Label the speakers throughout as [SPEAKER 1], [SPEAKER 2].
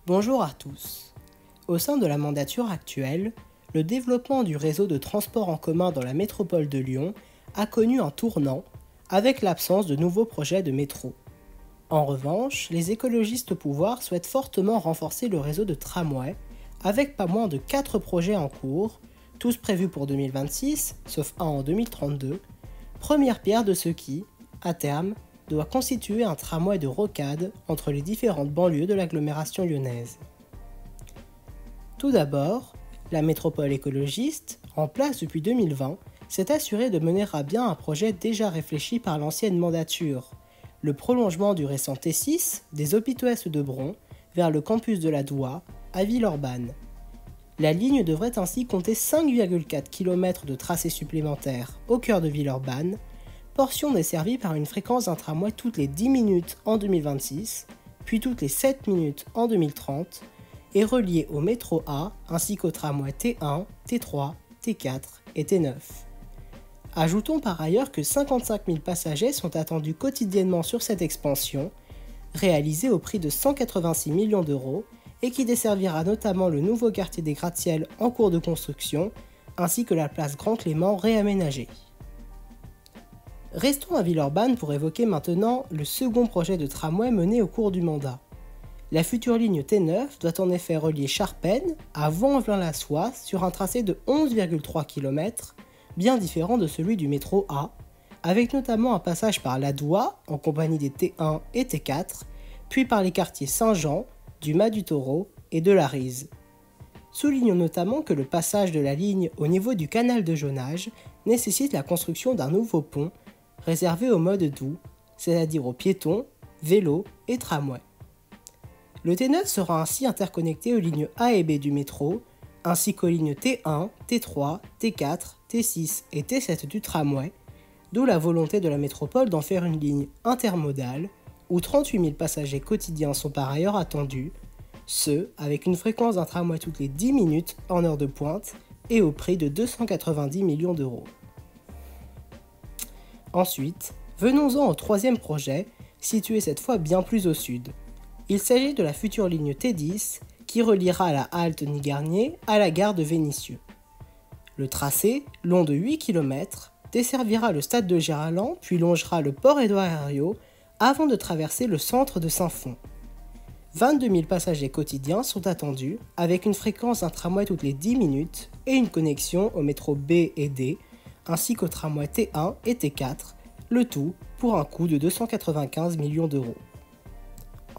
[SPEAKER 1] Bonjour à tous. Au sein de la mandature actuelle, le développement du réseau de transport en commun dans la métropole de Lyon a connu un tournant avec l'absence de nouveaux projets de métro. En revanche, les écologistes au pouvoir souhaitent fortement renforcer le réseau de tramway avec pas moins de 4 projets en cours, tous prévus pour 2026, sauf un en 2032, première pierre de ce qui, à terme, doit constituer un tramway de rocade entre les différentes banlieues de l'agglomération lyonnaise. Tout d'abord, la métropole écologiste, en place depuis 2020, s'est assurée de mener à bien un projet déjà réfléchi par l'ancienne mandature, le prolongement du récent T6 des hôpitaux Est de Bron vers le campus de la Doua à Villeurbanne. La ligne devrait ainsi compter 5,4 km de tracé supplémentaire au cœur de Villeurbanne, portion desservie par une fréquence d'un tramway toutes les 10 minutes en 2026, puis toutes les 7 minutes en 2030, et reliée au métro A ainsi qu'au tramway T1, T3, T4 et T9. Ajoutons par ailleurs que 55 000 passagers sont attendus quotidiennement sur cette expansion, réalisée au prix de 186 millions d'euros et qui desservira notamment le nouveau quartier des gratte-ciel en cours de construction, ainsi que la place Grand Clément réaménagée. Restons à Villeurbanne pour évoquer maintenant le second projet de tramway mené au cours du mandat. La future ligne T9 doit en effet relier Charpennes à Vaux-en-Velin-la-Soie sur un tracé de 11,3 km, bien différent de celui du métro A, avec notamment un passage par la Doua en compagnie des T1 et T4, puis par les quartiers Saint-Jean, du Mas du Taureau et de la Rise. Soulignons notamment que le passage de la ligne au niveau du canal de Jonage nécessite la construction d'un nouveau pont réservé au mode doux, c'est-à-dire aux piétons, vélos et tramways. Le T9 sera ainsi interconnecté aux lignes A et B du métro, ainsi qu'aux lignes T1, T3, T4, T6 et T7 du tramway, d'où la volonté de la métropole d'en faire une ligne intermodale, où 38 000 passagers quotidiens sont par ailleurs attendus, ce avec une fréquence d'un tramway toutes les 10 minutes en heure de pointe et au prix de 290 millions d'euros. Ensuite, venons-en au troisième projet, situé cette fois bien plus au sud. Il s'agit de la future ligne T10 qui reliera la halte Nigarnier à la gare de Vénissieux. Le tracé, long de 8 km, desservira le stade de Gerland puis longera le port Édouard Herriot avant de traverser le centre de Saint-Fond. 22 000 passagers quotidiens sont attendus avec une fréquence d'un tramway toutes les 10 minutes et une connexion au métro B et D ainsi qu'au tramway T1 et T4, le tout pour un coût de 295 millions d'euros.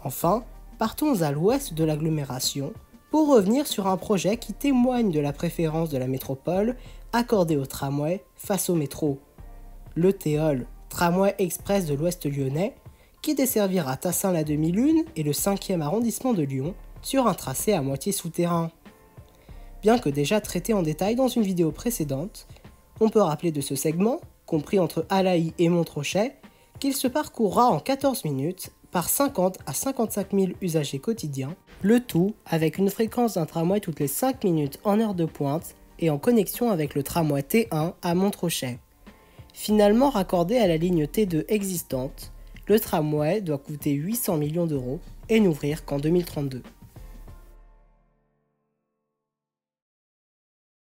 [SPEAKER 1] Enfin, partons à l'ouest de l'agglomération pour revenir sur un projet qui témoigne de la préférence de la métropole accordée au tramway face au métro. Le TEOL, Tramway Express de l'Ouest lyonnais, qui desservira Tassin la demi-lune et le 5e arrondissement de Lyon sur un tracé à moitié souterrain. Bien que déjà traité en détail dans une vidéo précédente, on peut rappeler de ce segment, compris entre Alaï et Montrochet, qu'il se parcourra en 14 minutes par 50 à 55 000 usagers quotidiens, le tout avec une fréquence d'un tramway toutes les 5 minutes en heure de pointe et en connexion avec le tramway T1 à Montrochet. Finalement raccordé à la ligne T2 existante, le tramway doit coûter 800 millions d'euros et n'ouvrir qu'en 2032.